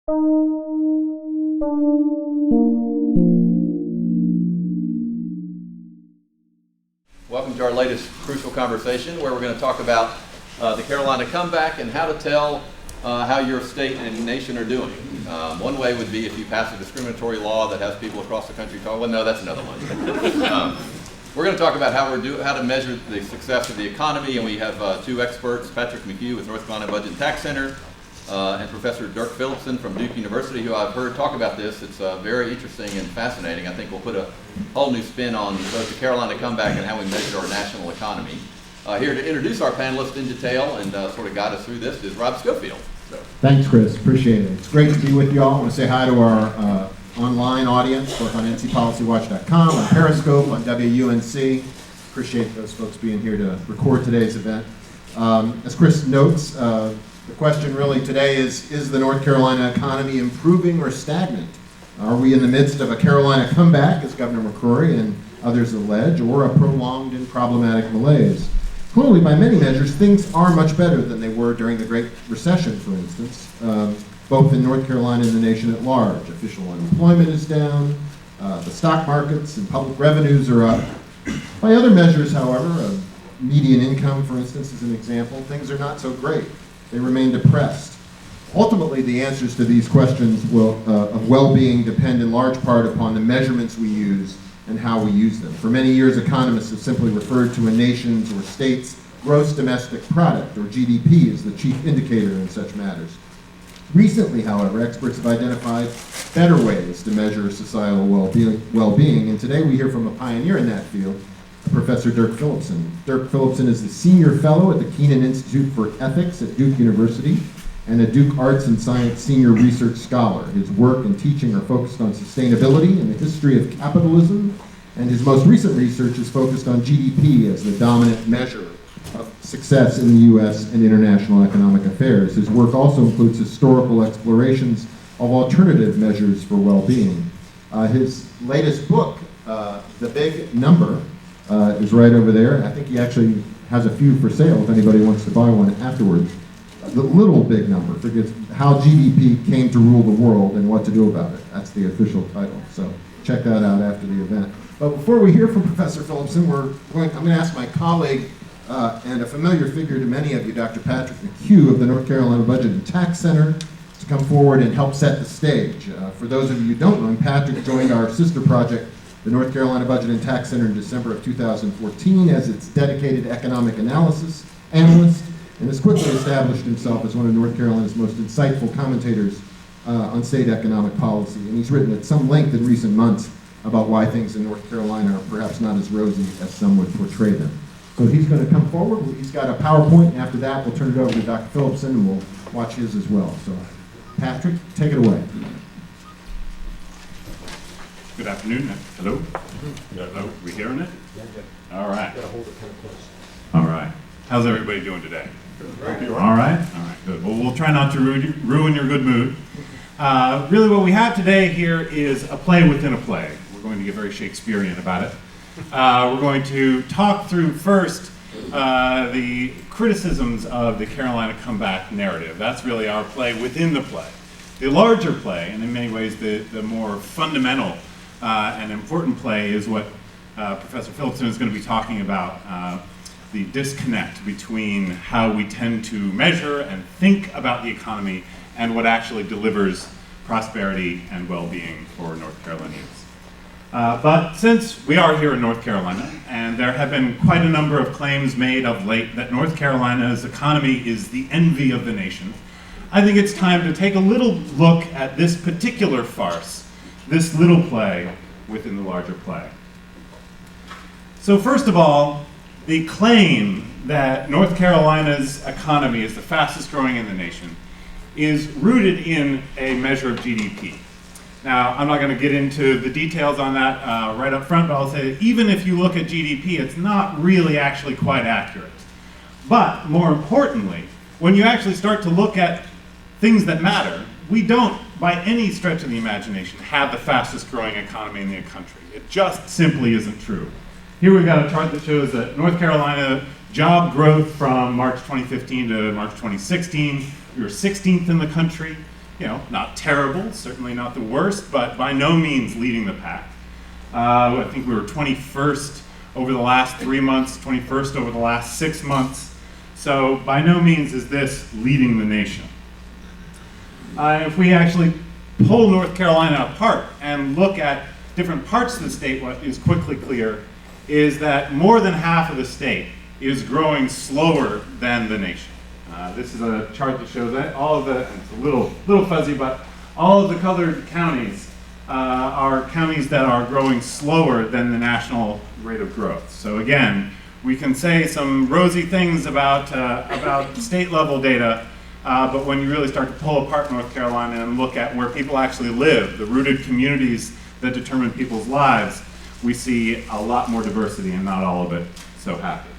Welcome to our latest crucial conversation, where we're going to talk about the Carolina comeback and how to tell how your state and nation are doing. One way would be if you pass a discriminatory law that has people across the country talk. Well, no, that's another one. We're going to talk about how to measure the success of the economy, and we have two experts, Patrick McHugh with North Carolina Budget and Tax Center, and Professor Dirk Philipsen from Duke University, who I've heard talk about this. It's very interesting and fascinating. I think we'll put a whole new spin on both the Carolina comeback and how we measure our national economy. Here to introduce our panelists in detail and sort of guide us through this is Rob Schofield. So. Thanks, Chris. Appreciate it. It's great to be with you all. I want to say hi to our online audience, both on ncpolicywatch.com, on Periscope, on WUNC. Appreciate those folks being here to record today's event. As Chris notes, the question really today is the North Carolina economy improving or stagnant? Are we in the midst of a Carolina comeback, as Governor McCrory and others allege, or a prolonged and problematic malaise? Clearly, by many measures, things are much better than they were during the Great Recession, for instance, both in North Carolina and the nation at large. Official unemployment is down, the stock markets and public revenues are up. By other measures, however, median income, for instance, is an example, things are not so great. They remain depressed. Ultimately, the answers to these questions of well-being depend in large part upon the measurements we use and how we use them. For many years, economists have simply referred to a nation's or state's gross domestic product, or GDP, as the chief indicator in such matters. Recently, however, experts have identified better ways to measure societal well-being, and today we hear from a pioneer in that field, Professor Dirk Philipsen. Dirk Philipsen is the Senior Fellow at the Keenan Institute for Ethics at Duke University and a Duke Arts and Science Senior Research Scholar. His work and teaching are focused on sustainability and the history of capitalism, and his most recent research is focused on GDP as the dominant measure of success in the U.S. and international economic affairs. His work also includes historical explorations of alternative measures for well-being. His latest book, The Big Number, is right over there. I think he actually has a few for sale if anybody wants to buy one afterwards. The Little Big Number, forgets how GDP came to rule the world and what to do about it. That's the official title. So check that out after the event. But before we hear from Professor Philipsen, I'm going to ask my colleague and a familiar figure to many of you, Dr. Patrick McHugh of the North Carolina Budget and Tax Center, to come forward and help set the stage. For those of you who don't know him, Patrick joined our sister project, the North Carolina Budget and Tax Center, in December of 2014 as its dedicated economic analyst, and has quickly established himself as one of North Carolina's most insightful commentators on state economic policy. And he's written at some length in recent months about why things in North Carolina are perhaps not as rosy as some would portray them. So he's going to come forward. He's got a PowerPoint, and after that, we'll turn it over to Dr. Philipsen, and we'll watch his as well. So, Patrick, take it away. Good afternoon. Hello? Hello? We hearing it? Yeah. All right. All right. How's everybody doing today? All right? All right, good. Well, we'll try not to ruin your good mood. Really what we have today here is a play within a play. We're going to get very Shakespearean about it. We're going to talk through first the criticisms of the Carolina comeback narrative. That's really our play within the play. The larger play, and in many ways the more fundamental and important play, is what Professor Philipsen is going to be talking about, the disconnect between how we tend to measure and think about the economy and what actually delivers prosperity and well-being for North Carolinians. But since we are here in North Carolina, and there have been quite a number of claims made of late that North Carolina's economy is the envy of the nation, I think it's time to take a little look at this particular farce, this little play within the larger play. So first of all, the claim that North Carolina's economy is the fastest growing in the nation is rooted in a measure of GDP. Now, I'm not going to get into the details on that right up front, but I'll say that even if you look at GDP, it's not really actually quite accurate. But more importantly, when you actually start to look at things that matter, we don't, by any stretch of the imagination, have the fastest growing economy in the country. It just simply isn't true. Here we've got a chart that shows that North Carolina job growth from March 2015 to March 2016, we were 16th in the country. not terrible, certainly not the worst, but by no means leading the pack. I think we were 21st over the last 3 months, 21st over the last 6 months. So by no means is this leading the nation. If we actually pull North Carolina apart and look at different parts of the state, what is quickly clear is that more than half of the state is growing slower than the nation. This is a chart that shows that all of the, it's a little fuzzy, but all of the colored counties are counties that are growing slower than the national rate of growth. So again, we can say some rosy things about state level data, but when you really start to pull apart North Carolina and look at where people actually live, the rooted communities that determine people's lives, we see a lot more diversity and not all of it so happy.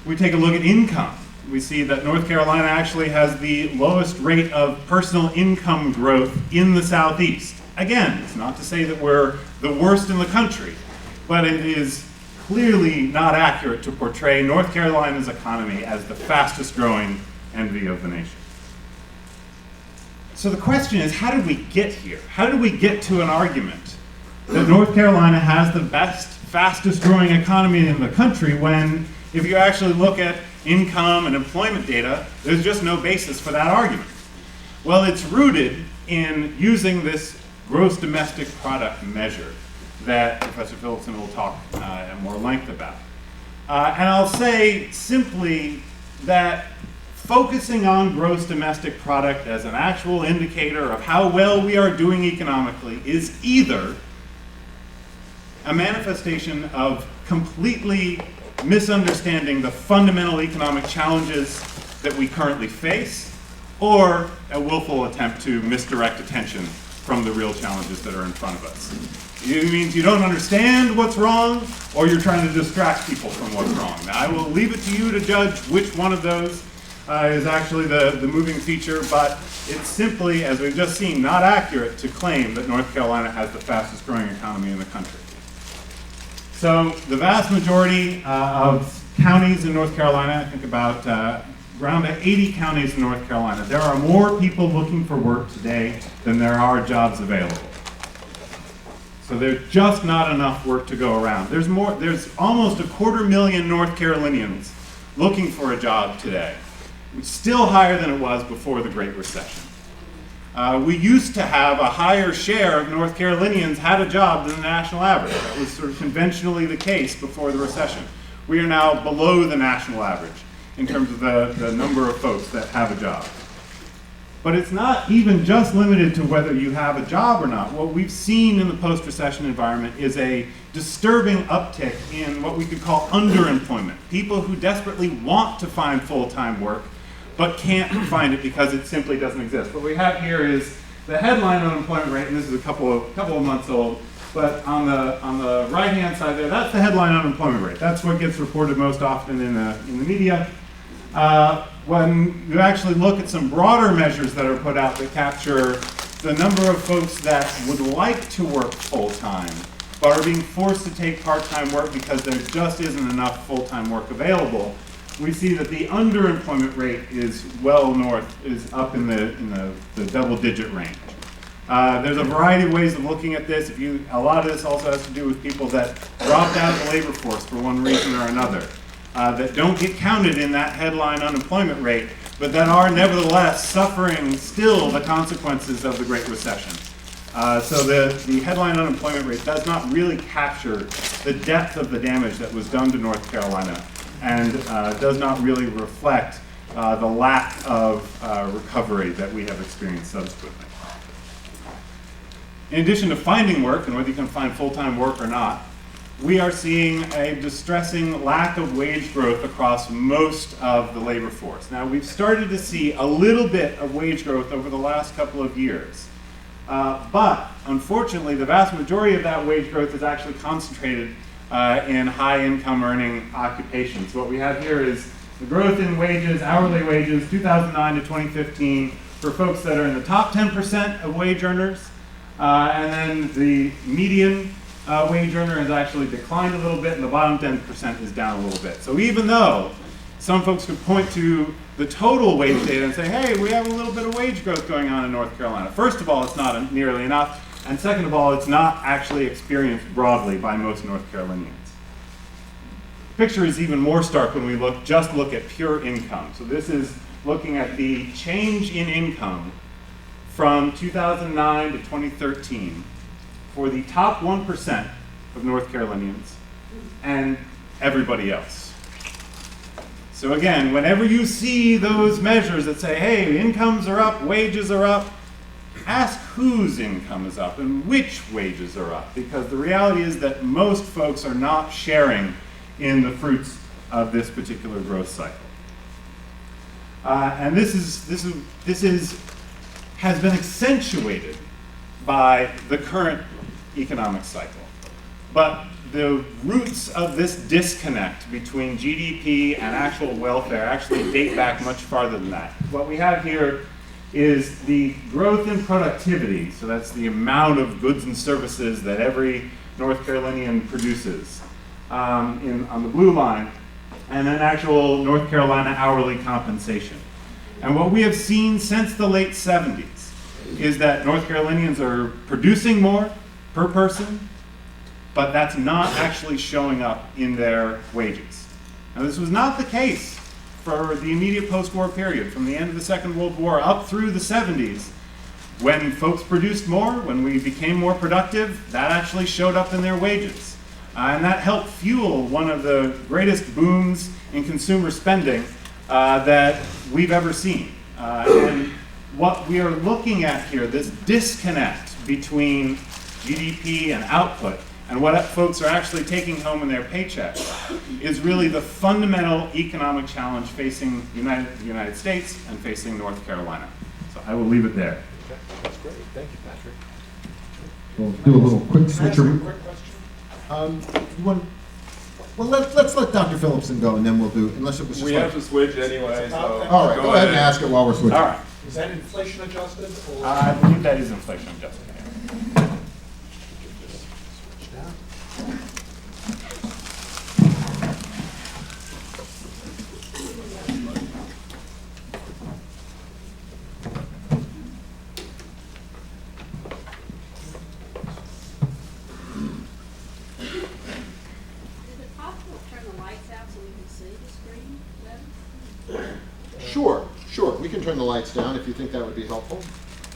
We take a look at income. We see that North Carolina actually has the lowest rate of personal income growth in the Southeast. Again, it's not to say that we're the worst in the country, but it is clearly not accurate to portray North Carolina's economy as the fastest growing envy of the nation. So the question is, how did we get here? How did we get to an argument that North Carolina has the best, fastest growing economy in the country when, if you actually look at income and employment data, there's just no basis for that argument? Well, it's rooted in using this gross domestic product measure that Professor Philipsen will talk at more length about. And I'll say simply that focusing on gross domestic product as an actual indicator of how well we are doing economically is either a manifestation of completely misunderstanding the fundamental economic challenges that we currently face, or a willful attempt to misdirect attention from the real challenges that are in front of us. It means you don't understand what's wrong, or you're trying to distract people from what's wrong. Now, I will leave it to you to judge which one of those is actually the moving feature, but it's simply, as we've just seen, not accurate to claim that North Carolina has the fastest growing economy in the country. So the vast majority of counties in North Carolina, I think about around 80 counties in North Carolina, there are more people looking for work today than there are jobs available. So there's just not enough work to go around. There's almost 250,000 North Carolinians looking for a job today. It's still higher than it was before the Great Recession. We used to have a higher share of North Carolinians had a job than the national average. That was sort of conventionally the case before the recession. We are now below the national average in terms of the number of folks that have a job. But it's not even just limited to whether you have a job or not. What we've seen in the post-recession environment is a disturbing uptick in what we could call underemployment. People who desperately want to find full-time work, but can't find it because it simply doesn't exist. What we have here is the headline unemployment rate, and this is a couple of months old, but on the right-hand side there, that's the headline unemployment rate. That's what gets reported most often in the media. When you actually look at some broader measures that are put out that capture the number of folks that would like to work full-time, but are being forced to take part-time work because there just isn't enough full-time work available, we see that the underemployment rate is well north, is up in the double-digit range. There's a variety of ways of looking at this. A lot of this also has to do with people that dropped out of the labor force for one reason or another, that don't get counted in that headline unemployment rate, but that are nevertheless suffering still the consequences of the Great Recession. So the headline unemployment rate does not really capture the depth of the damage that was done to North Carolina, and does not really reflect the lack of recovery that we have experienced subsequently. In addition to finding work, and whether you can find full-time work or not, we are seeing a distressing lack of wage growth across most of the labor force. Now, we've started to see a little bit of wage growth over the last couple of years. But unfortunately, the vast majority of that wage growth is actually concentrated in high income earning occupations. What we have here is the growth in wages, hourly wages, 2009 to 2015, for folks that are in the top 10% of wage earners. And then the median wage earner has actually declined a little bit, and the bottom 10% is down a little bit. So even though some folks could point to the total wage data and say, hey, we have a little bit of wage growth going on in North Carolina. First of all, it's not nearly enough. And second of all, it's not actually experienced broadly by most North Carolinians. The picture is even more stark when we just look at pure income. So this is looking at the change in income from 2009 to 2013 for the top 1% of North Carolinians and everybody else. So again, whenever you see those measures that say, hey, incomes are up, wages are up, ask whose income is up and which wages are up, because the reality is that most folks are not sharing in the fruits of this particular growth cycle. And this has been accentuated by the current economic cycle. But the roots of this disconnect between GDP and actual welfare actually date back much farther than that. What we have here is the growth in productivity, so that's the amount of goods and services that every North Carolinian produces on the blue line, and then actual North Carolina hourly compensation. And what we have seen since the late 70s is that North Carolinians are producing more per person, but that's not actually showing up in their wages. Now, this was not the case for the immediate post-war period, from the end of the Second World War up through the 70s. When folks produced more, when we became more productive, that actually showed up in their wages. And that helped fuel one of the greatest booms in consumer spending that we've ever seen. And what we are looking at here, this disconnect between GDP and output, and what folks are actually taking home in their paychecks, is really the fundamental economic challenge facing the United States and facing North Carolina. So I will leave it there. Okay, that's great. Thank you, Patrick. We'll do a little quick Can I ask you a switcheroo. quick question? Well, let's let Dr. Philipsen go, and then we'll do, unless it was just We have to switch anyway, so. All right, go ahead and ask it while we're switching. All right. Is that inflation adjusted or? I believe that is inflation adjusted. Switch down. Is it possible to turn the lights out so we can see the screen better? Sure. We can turn the lights down if you think that would be helpful.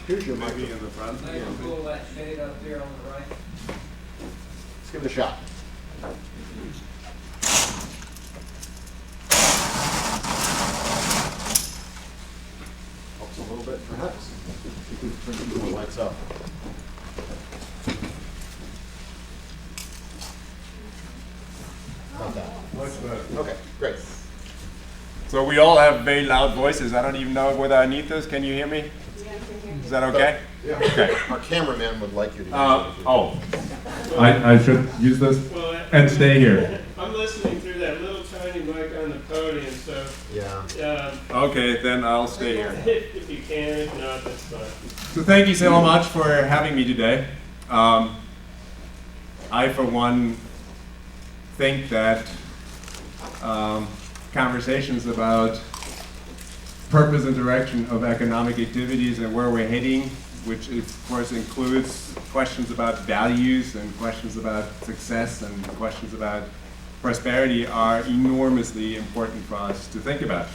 Here's your Maybe microphone. in the front. Maybe pull that shade up there on the right. Let's give it a shot. Helps a little bit, perhaps. You can turn some more lights up. How's that? Much better. Okay, great. So we all have very loud voices. I don't even know whether I need this. Can you hear me? Is that okay? Yeah. Okay. Our cameraman would like you to use it. Oh. I should use this and stay here. I'm listening through that little tiny mic on the podium, so Yeah. Okay, then I'll stay here. if you can, if not, that's fine. So thank you so much for having me today. I, for one, think that conversations about purpose and direction of economic activities and where we're heading, which of course includes questions about values and questions about success and questions about prosperity, are enormously important for us to think about.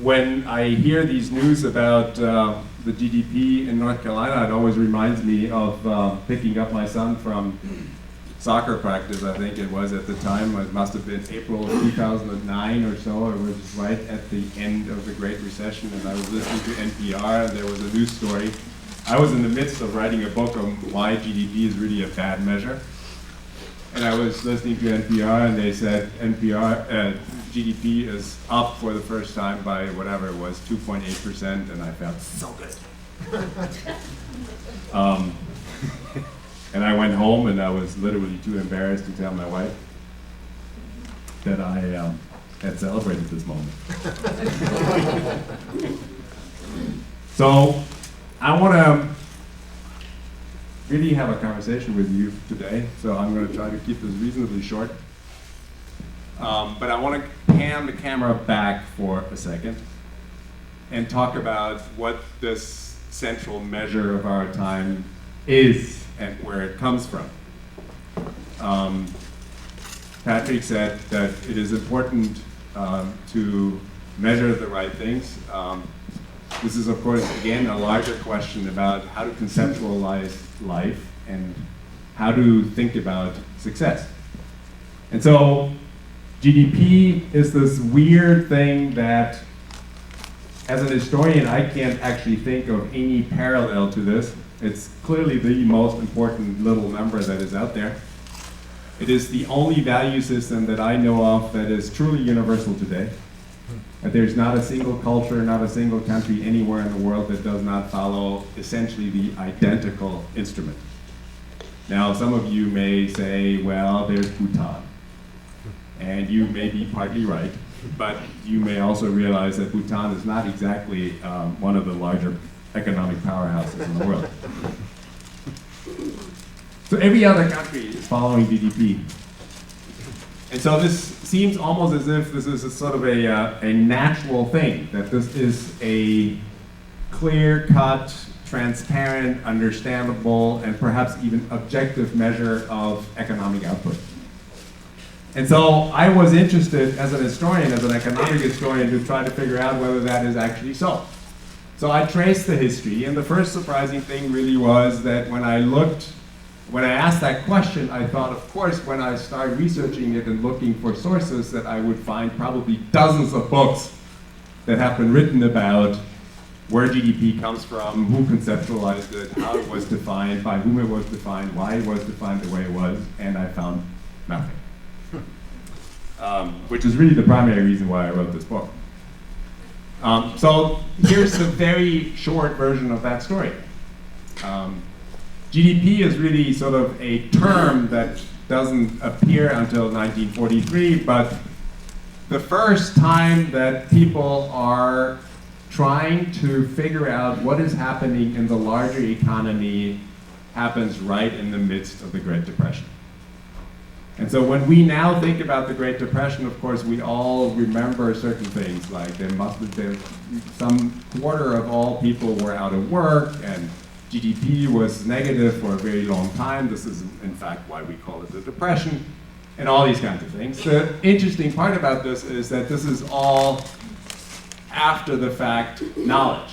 When I hear these news about the GDP in North Carolina, it always reminds me of picking up my son from soccer practice, I think it was at the time. It must have been April of 2009 or so. It was right at the end of the Great Recession, and I was listening to NPR, and there was a news story. I was in the midst of writing a book on why GDP is really a bad measure. And I was listening to NPR, and they said GDP is up for the first time by whatever it was, 2.8%, and I felt so good. And I went home, and I was literally too embarrassed to tell my wife that I had celebrated this moment. So I want to really have a conversation with you today, so I'm going to try to keep this reasonably short. But I want to pan the camera back for a second and talk about what this central measure of our time is and where it comes from. Patrick said that it is important to measure the right things. This is, of course, again, a larger question about how to conceptualize life and how to think about success. And so GDP is this weird thing that, as an historian, I can't actually think of any parallel to this. It's clearly the most important little number that is out there. It is the only value system that I know of that is truly universal today. That there's not a single culture, not a single country anywhere in the world that does not follow essentially the identical instrument. Now, some of you may say, well, there's Bhutan. And you may be partly right, but you may also realize that Bhutan is not exactly one of the larger economic powerhouses in the world. So every other country is following GDP. And so this seems almost as if this is a sort of a natural thing, that this is a clear-cut, transparent, understandable, and perhaps even objective measure of economic output. And so I was interested as an historian, as an economic historian, to try to figure out whether that is actually so. So I traced the history, and the first surprising thing really was that when I asked that question, I thought, of course, when I started researching it and looking for sources, that I would find probably dozens of books that have been written about where GDP comes from, who conceptualized it, how it was defined, by whom it was defined, why it was defined the way it was, and I found nothing. Which is really the primary reason why I wrote this book. So here's the very short version of that story. GDP is really sort of a term that doesn't appear until 1943, but the first time that people are trying to figure out what is happening in the larger economy happens right in the midst of the Great Depression. And so when we now think about the Great Depression, of course, we all remember certain things, like some quarter of all people were out of work, and GDP was negative for a very long time. This is, in fact, why we call it the Depression, and all these kinds of things. The interesting part about this is that this is all after the fact knowledge.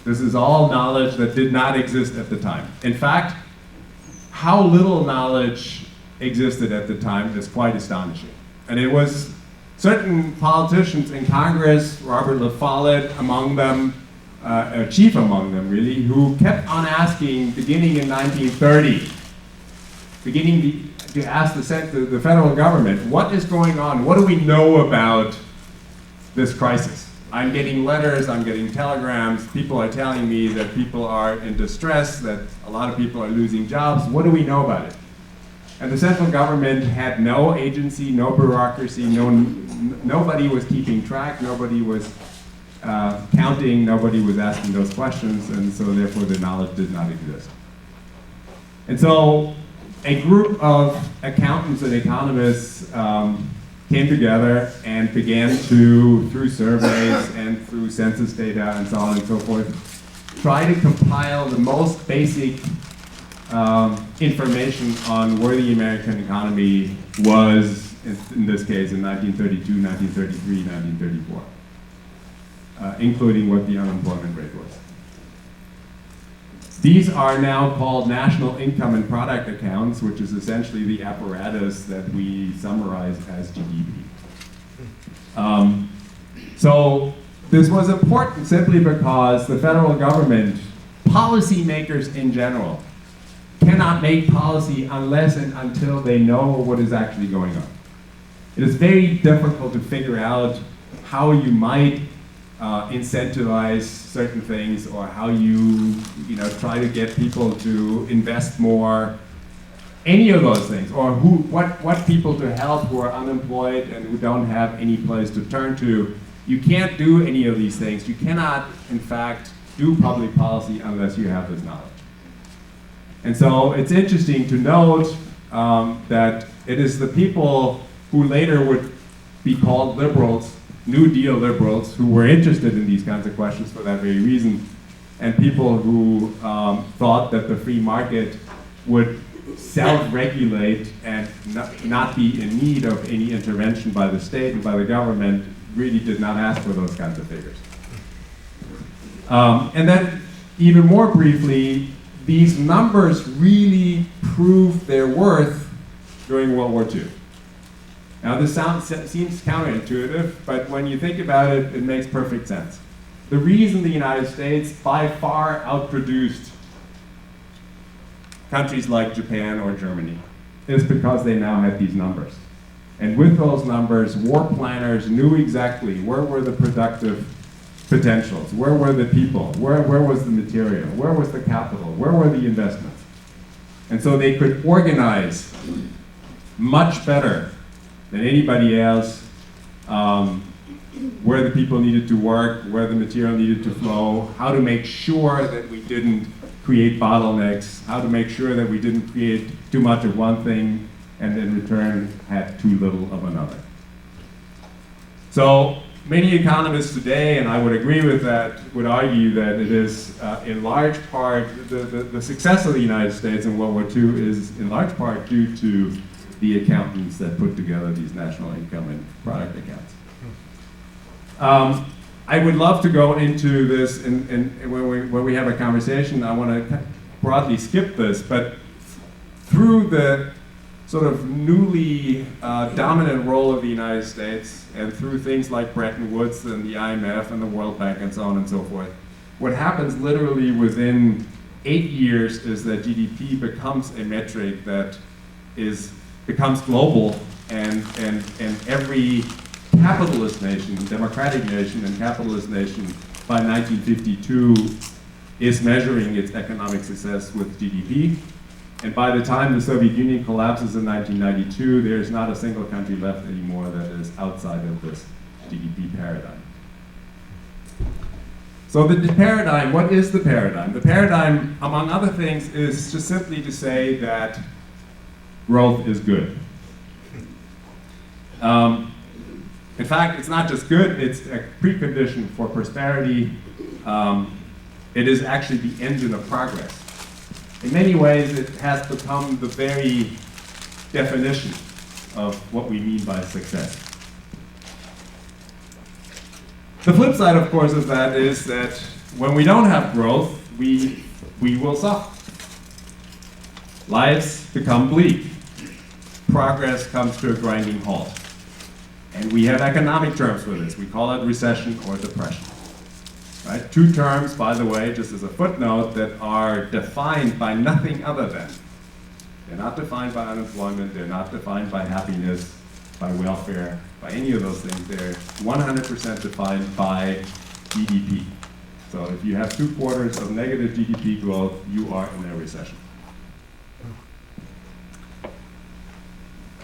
This is all knowledge that did not exist at the time. In fact, how little knowledge existed at the time is quite astonishing. And it was certain politicians in Congress, Robert La Follette among them, chief among them really, who kept on asking, beginning in 1930, to ask the federal government, what is going on? What do we know about this crisis? I'm getting letters, I'm getting telegrams, people are telling me that people are in distress, that a lot of people are losing jobs. What do we know about it? And the central government had no agency, no bureaucracy, nobody was keeping track, nobody was counting, nobody was asking those questions, and so therefore the knowledge did not exist. And so a group of accountants and economists came together and began to, through surveys and through census data and so on and so forth, try to compile the most basic information on where the American economy was, in this case, in 1932, 1933, 1934, including what the unemployment rate was. These are now called national income and product accounts, which is essentially the apparatus that we summarize as GDP. So this was important simply because the federal government, policymakers in general, cannot make policy unless and until they know what is actually going on. It is very difficult to figure out how you might incentivize certain things, or how you try to get people to invest more, any of those things, or what people to help who are unemployed and who don't have any place to turn to. You can't do any of these things. You cannot, in fact, do public policy unless you have this knowledge. And so it's interesting to note that it is the people who later would be called liberals, New Deal liberals, who were interested in these kinds of questions for that very reason, and people who thought that the free market would self-regulate and not be in need of any intervention by the state and by the government, really did not ask for those kinds of figures. And then, even more briefly, these numbers really proved their worth during World War II. Now, this seems counterintuitive, but when you think about it, it makes perfect sense. The reason the United States by far outproduced countries like Japan or Germany is because they now had these numbers. And with those numbers, war planners knew exactly where were the productive potentials, where were the people, where was the material, where was the capital, where were the investments. And so they could organize much better than anybody else where the people needed to work, where the material needed to flow, how to make sure that we didn't create bottlenecks, how to make sure that we didn't create too much of one thing and in return had too little of another. So many economists today, and I would agree with that, would argue that it is in large part, the success of the United States in World War II is in large part due to the accountants that put together these national income and product accounts. I would love to go into this when we have a conversation. I want to broadly skip this, but through the sort of newly dominant role of the United States and through things like Bretton Woods and the IMF and the World Bank and so on and so forth, what happens literally within 8 years is that GDP becomes a metric that becomes global, and every capitalist nation, democratic nation and capitalist nation by 1952 is measuring its economic success with GDP. And by the time the Soviet Union collapses in 1992, there is not a single country left anymore that is outside of this GDP paradigm. So the paradigm, what is the paradigm? The paradigm, among other things, is just simply to say that growth is good. In fact, it's not just good, it's a precondition for prosperity. It is actually the engine of progress. In many ways, it has become the very definition of what we mean by success. The flip side, of course, of that is that when we don't have growth, we will suffer. Lives become bleak. Progress comes to a grinding halt. And we have economic terms for this. We call it recession or depression. Right? Two terms, by the way, just as a footnote, that are defined by nothing other than. They're not defined by unemployment, they're not defined by happiness, by welfare, by any of those things. They're 100% defined by GDP. So if you have 2 quarters of negative GDP growth, you are in a recession.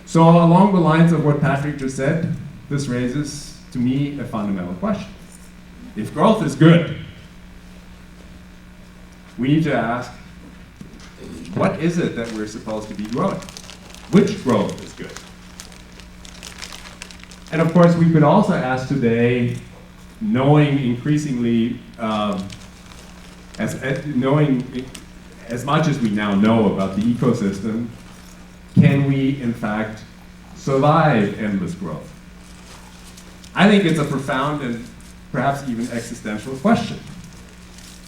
So along the lines of what Patrick just said, this raises, to me, a fundamental question. If growth is good, we need to ask, what is it that we're supposed to be growing? Which growth is good? And of course, we could also ask today, knowing increasingly, knowing as much as we now know about the ecosystem, can we, in fact, survive endless growth? I think it's a profound and perhaps even existential question.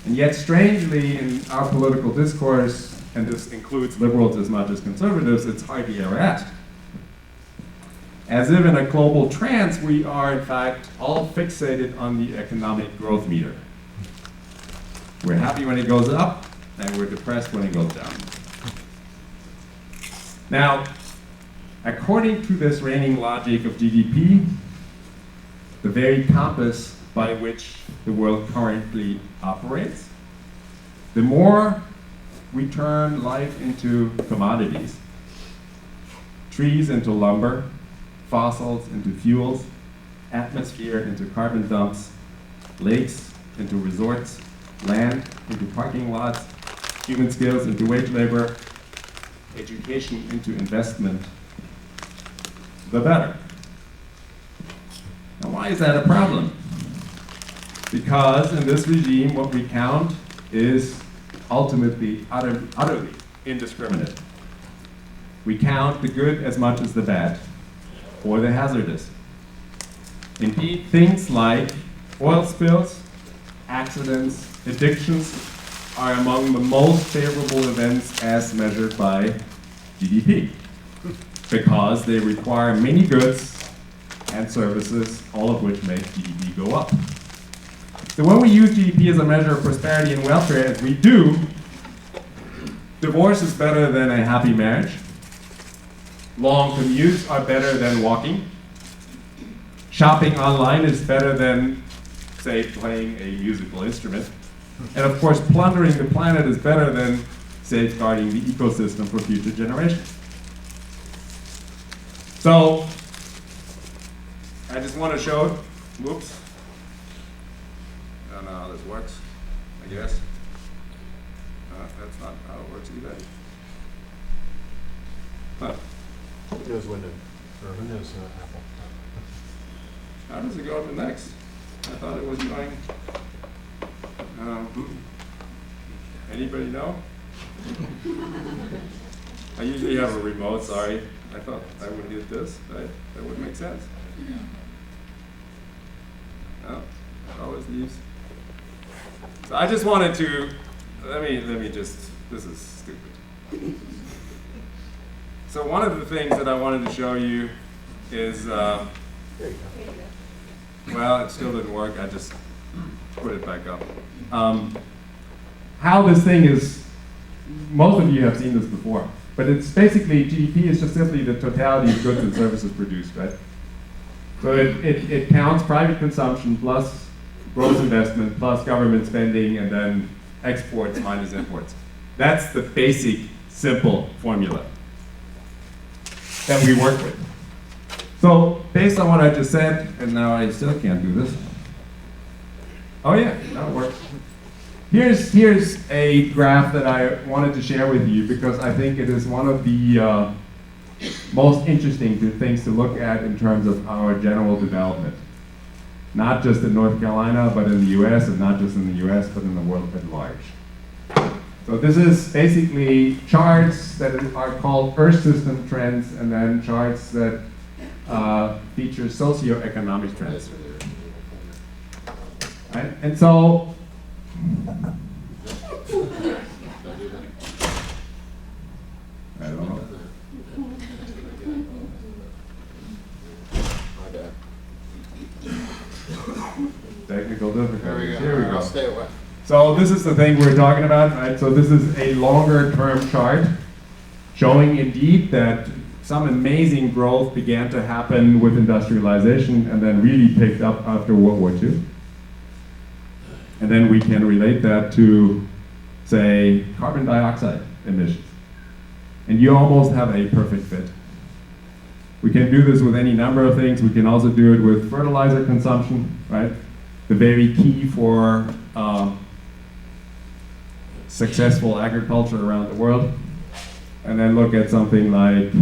And yet, strangely, in our political discourse, and this includes liberals as much as conservatives, it's hardly ever asked. As if in a global trance, we are, in fact, all fixated on the economic growth meter. We're happy when it goes up, and we're depressed when it goes down. Now, according to this reigning logic of GDP, the very compass by which the world currently operates, the more we turn life into commodities, trees into lumber, fossils into fuels, atmosphere into carbon dumps, lakes into resorts, land into parking lots, human skills into wage labor, education into investment, the better. Why is that a problem? Because in this regime, what we count is ultimately utterly indiscriminate. We count the good as much as the bad, or the hazardous. Indeed, things like oil spills, accidents, addictions are among the most favorable events as measured by GDP, because they require many goods and services, all of which make GDP go up. So when we use GDP as a measure of prosperity and welfare, as we do, divorce is better than a happy marriage. Long commutes are better than walking. Shopping online is better than, say, playing a musical instrument. And of course, plundering the planet is better than safeguarding the ecosystem for future generations. So, I just want to show, whoops. I don't know how this works, I guess. That's not how it works either. Huh. Windows window, or Windows Apple. How does it go to next? I thought it was going. Anybody know? I usually have a remote, sorry. I thought I would hit this, right? That would make sense. No, it always leaves. So I just wanted to, let me just, this is stupid. So one of the things that I wanted to show you is, There you go. well, it still didn't work, I just put it back up. How this thing is, most of you have seen this before, but it's basically, GDP is just simply the totality of goods and services produced, right? So it counts private consumption plus gross investment plus government spending and then exports minus imports. That's the basic, simple formula that we work with. So based on what I just said, and now I still can't do this. Oh yeah, that works. Here's a graph that I wanted to share with you because I think it is one of the most interesting things to look at in terms of our general development. Not just in North Carolina, but in the US, and not just in the US, but in the world at large. So this is basically charts that are called Earth system trends, and then charts that feature socioeconomic trends. Right? And so, I don't know. Technical difficulties. Here we go. I'll stay away. So this is the thing we're talking about, right? So this is a longer term chart showing indeed that some amazing growth began to happen with industrialization and then really picked up after World War II. And then we can relate that to, say, carbon dioxide emissions. And you almost have a perfect fit. We can do this with any number of things. We can also do it with fertilizer consumption, right? The very key for successful agriculture around the world. And then look at something like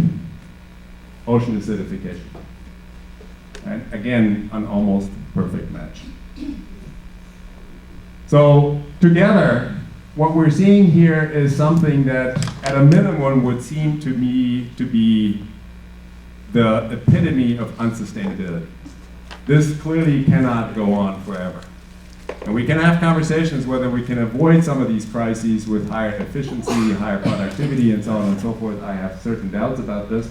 ocean acidification. And again, an almost perfect match. So together, what we're seeing here is something that at a minimum would seem to me to be the epitome of unsustainability. This clearly cannot go on forever. And we can have conversations whether we can avoid some of these crises with higher efficiency, higher productivity, and so on and so forth. I have certain doubts about this.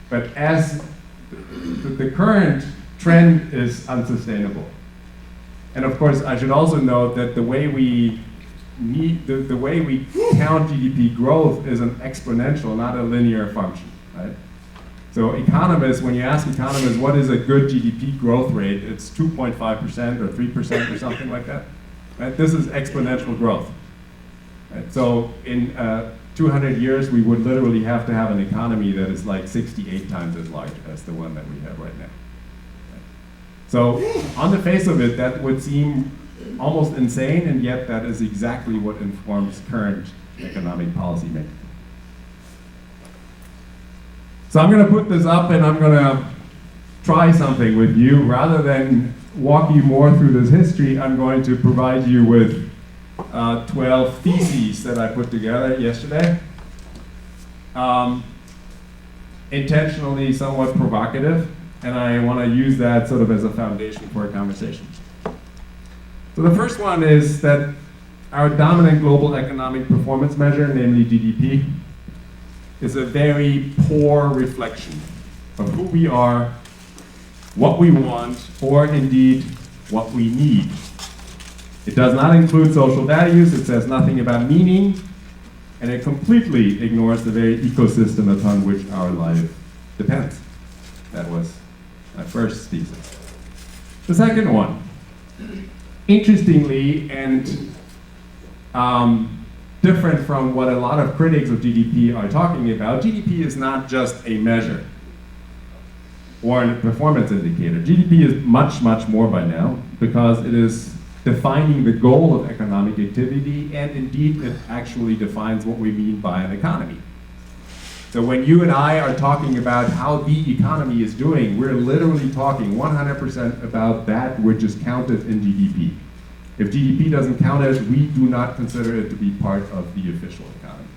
But as the current trend is unsustainable. And of course, I should also note that the way we the way we count GDP growth is an exponential, not a linear function, right? So economists, when you ask economists what is a good GDP growth rate, it's 2.5% or 3% or something like that. Right? This is exponential growth. Right? So in 200 years, we would literally have to have an economy that is like 68 times as large as the one that we have right now. Right? So on the face of it, that would seem almost insane, and yet that is exactly what informs current economic policy making. So I'm going to put this up, and I'm going to try something with you. Rather than walk you more through this history, I'm going to provide you with 12 theses that I put together yesterday. Intentionally somewhat provocative, and I want to use that sort of as a foundation for a conversation. So the first one is that our dominant global economic performance measure, namely GDP, is a very poor reflection of who we are, what we want, or indeed what we need. It does not include social values, it says nothing about meaning, and it completely ignores the very ecosystem upon which our life depends. That was my first thesis. The second one, interestingly and different from what a lot of critics of GDP are talking about, GDP is not just a measure or a performance indicator. GDP is much, much more by now, because it is defining the goal of economic activity, and indeed it actually defines what we mean by an economy. So when you and I are talking about how the economy is doing, we're literally talking 100% about that which is counted in GDP. If GDP doesn't count it, we do not consider it to be part of the official economy.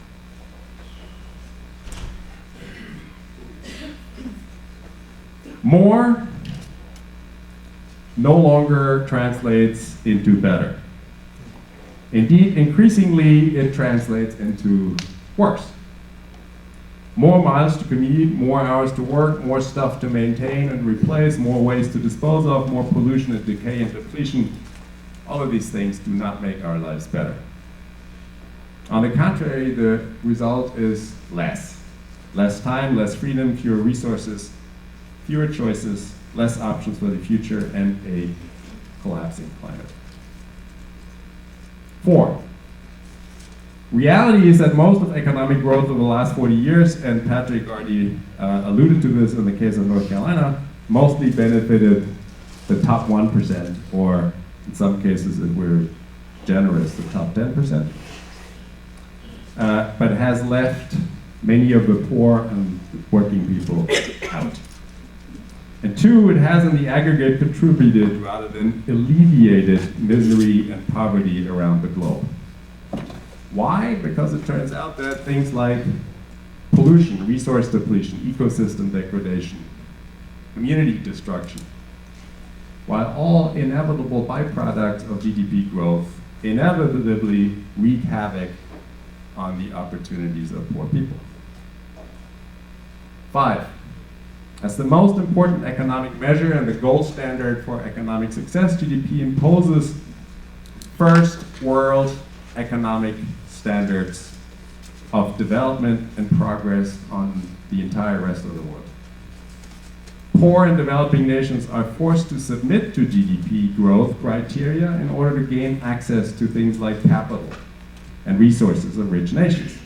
More no longer translates into better. Indeed, increasingly it translates into worse. More miles to commute, more hours to work, more stuff to maintain and replace, more waste to dispose of, more pollution and decay and depletion. All of these things do not make our lives better. On the contrary, the result is less. Less time, less freedom, fewer resources, fewer choices, less options for the future, and a collapsing planet. 4. Reality is that most of economic growth over the last 40 years, and Patrick already alluded to this in the case of North Carolina, mostly benefited the top 1%, or in some cases, if we're generous, the top 10%. But has left many of the poor and working people out. And 2, it has in the aggregate contributed rather than alleviated misery and poverty around the globe. Why? Because it turns out that things like pollution, resource depletion, ecosystem degradation, community destruction, while all inevitable byproducts of GDP growth, inevitably wreak havoc on the opportunities of poor people. 5. As the most important economic measure and the gold standard for economic success, GDP imposes first world economic standards of development and progress on the entire rest of the world. Poor and developing nations are forced to submit to GDP growth criteria in order to gain access to things like capital and resources of rich nations.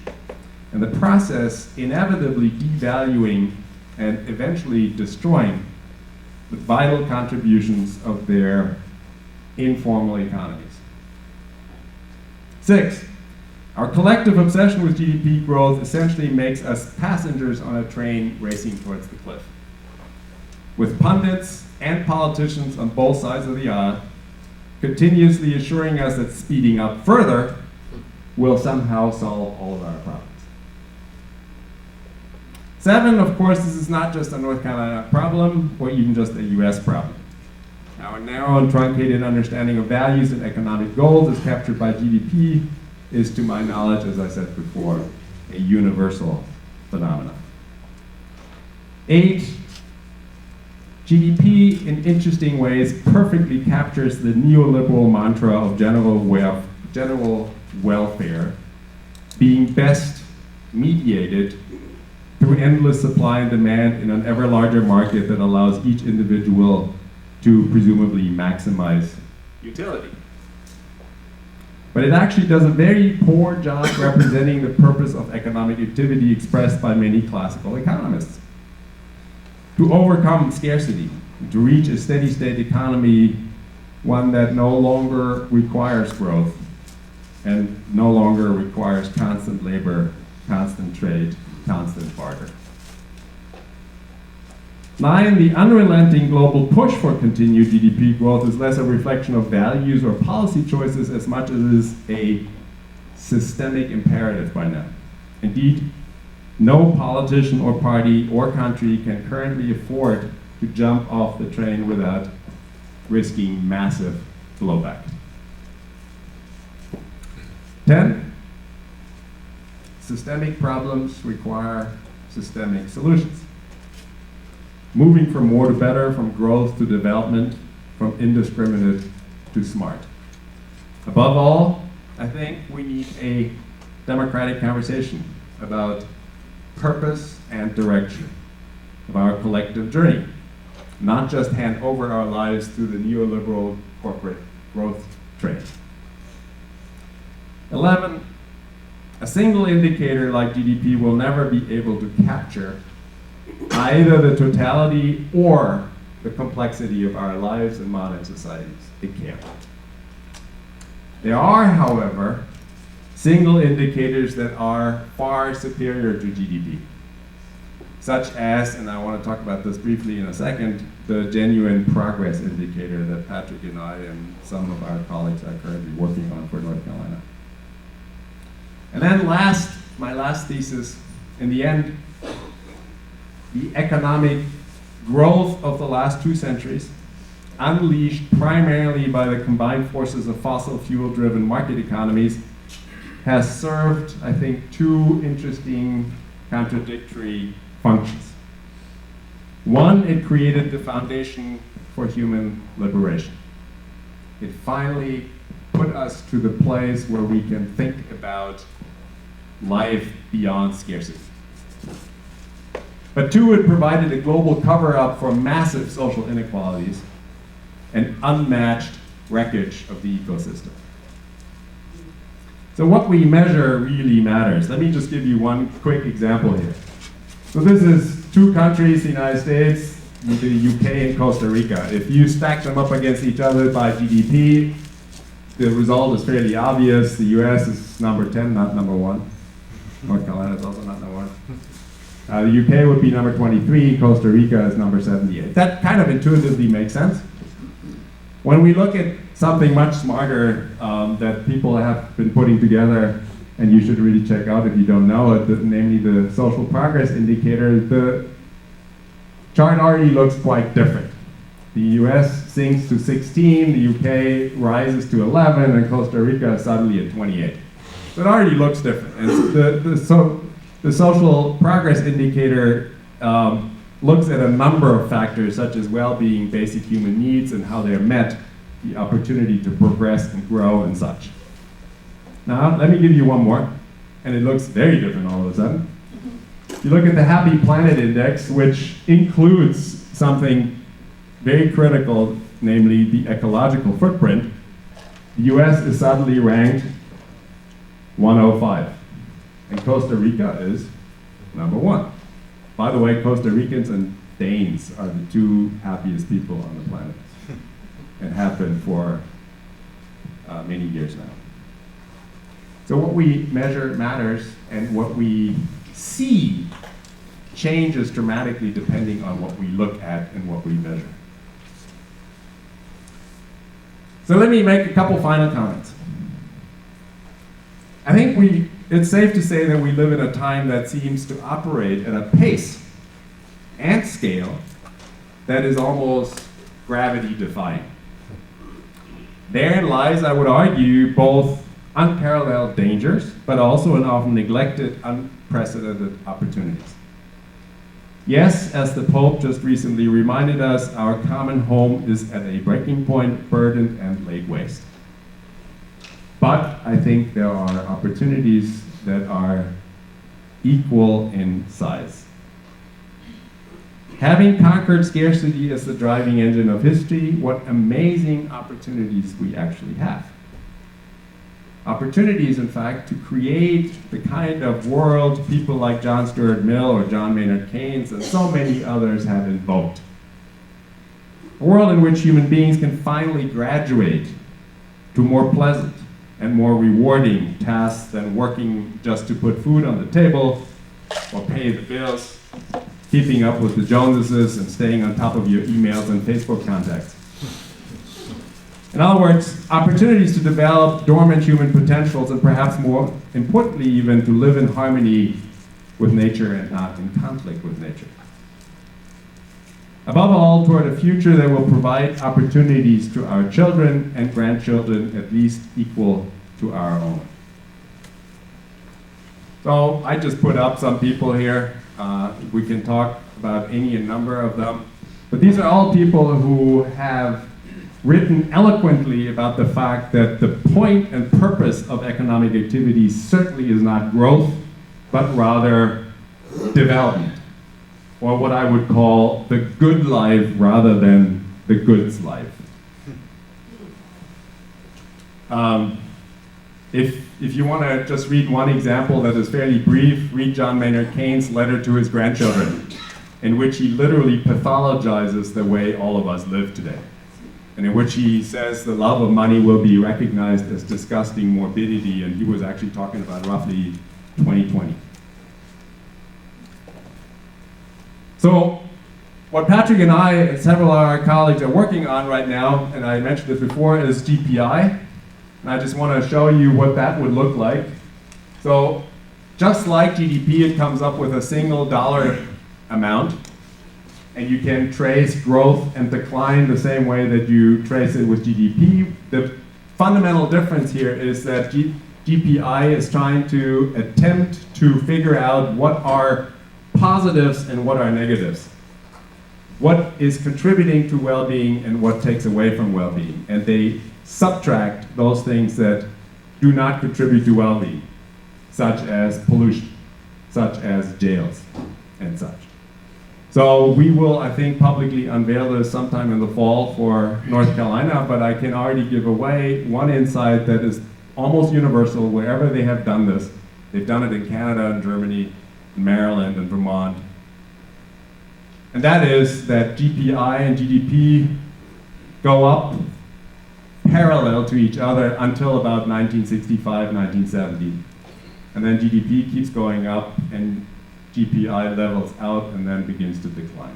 And the process inevitably devaluing and eventually destroying the vital contributions of their informal economies. 6, our collective obsession with GDP growth essentially makes us passengers on a train racing towards the cliff, with pundits and politicians on both sides of the aisle continuously assuring us that speeding up further will somehow solve all of our problems. 7, of course, this is not just a North Carolina problem or even just a US problem. Our narrow and truncated understanding of values and economic goals as captured by GDP is, to my knowledge, as I said before, a universal phenomenon. 8, GDP in interesting ways perfectly captures the neoliberal mantra of general welfare being best mediated through endless supply and demand in an ever larger market that allows each individual to presumably maximize utility. But it actually does a very poor job representing the purpose of economic activity expressed by many classical economists. To overcome scarcity, to reach a steady state economy, one that no longer requires growth and no longer requires constant labor, constant trade, constant barter. 9, the unrelenting global push for continued GDP growth is less a reflection of values or policy choices as much as it is a systemic imperative by now. Indeed, no politician or party or country can currently afford to jump off the train without risking massive blowback. 10, systemic problems require systemic solutions. Moving from more to better, from growth to development, from indiscriminate to smart. Above all, I think we need a democratic conversation about purpose and direction of our collective journey, not just hand over our lives to the neoliberal corporate growth train. 11, a single indicator like GDP will never be able to capture either the totality or the complexity of our lives in modern societies. It can't. There are, however, single indicators that are far superior to GDP, such as, and I want to talk about this briefly in a second, the genuine progress indicator that Patrick and I and some of our colleagues are currently working on for North Carolina. And then my last thesis, in the end, the economic growth of the last 2 centuries, unleashed primarily by the combined forces of fossil fuel-driven market economies, has served, I think, 2 interesting contradictory functions. One, it created the foundation for human liberation. It finally put us to the place where we can think about life beyond scarcity. But 2, it provided a global cover-up for massive social inequalities and unmatched wreckage of the ecosystem. So what we measure really matters. Let me just give you one quick example here. So this is 2 countries, the United States, the UK and Costa Rica. If you stack them up against each other by GDP, the result is fairly obvious. The US is number 10, not number 1. North Carolina is also not number 1. The UK would be number 23, Costa Rica is number 78. That kind of intuitively makes sense. When we look at something much smarter that people have been putting together, and you should really check out if you don't know it, namely the social progress indicator, the chart already looks quite different. The US sinks to 16, the UK rises to 11, and Costa Rica is suddenly at 28. So it already looks different. And the social progress indicator looks at a number of factors such as well-being, basic human needs, and how they're met, the opportunity to progress and grow and such. Now, let me give you one more, and it looks very different all of a sudden. If you look at the Happy Planet Index, which includes something very critical, namely the ecological footprint, the US is suddenly ranked 105. And Costa Rica is number 1. By the way, Costa Ricans and Danes are the 2 happiest people on the planet, and have been for many years now. So what we measure matters, and what we see changes dramatically depending on what we look at and what we measure. So let me make a couple final comments. I think it's safe to say that we live in a time that seems to operate at a pace and scale that is almost gravity defying. Therein lies, I would argue, both unparalleled dangers, but also an often neglected, unprecedented opportunities. Yes, as the Pope just recently reminded us, our common home is at a breaking point, burdened and laid waste. But I think there are opportunities that are equal in size. Having conquered scarcity as the driving engine of history, what amazing opportunities we actually have. Opportunities, in fact, to create the kind of world people like John Stuart Mill or John Maynard Keynes and so many others have invoked. A world in which human beings can finally graduate to more pleasant and more rewarding tasks than working just to put food on the table or pay the bills keeping up with the Joneses and staying on top of your emails and Facebook contacts. In other words, opportunities to develop dormant human potentials and perhaps more importantly even to live in harmony with nature and not in conflict with nature. Above all, toward a future that will provide opportunities to our children and grandchildren at least equal to our own. So I just put up some people here. We can talk about any number of them. But these are all people who have written eloquently about the fact that the point and purpose of economic activity certainly is not growth, but rather development, or what I would call the good life rather than the goods life. If you want to just read one example that is fairly brief, read John Maynard Keynes' letter to his grandchildren, in which he literally pathologizes the way all of us live today, and in which he says the love of money will be recognized as disgusting morbidity, and he was actually talking about roughly 2020. So what Patrick and I and several of our colleagues are working on right now, and I mentioned this before, is GPI. And I just want to show you what that would look like. So just like GDP, it comes up with a single dollar amount. And you can trace growth and decline the same way that you trace it with GDP. The fundamental difference here is that GPI is trying to attempt to figure out what are positives and what are negatives. What is contributing to well-being and what takes away from well-being. And they subtract those things that do not contribute to well-being, such as pollution, such as jails, and such. So we will, I think, publicly unveil this sometime in the fall for North Carolina, but I can already give away one insight that is almost universal wherever they have done this. They've done it in Canada and Germany, in Maryland and Vermont. And that is that GPI and GDP go up parallel to each other until about 1965, 1970. And then GDP keeps going up and GPI levels out and then begins to decline.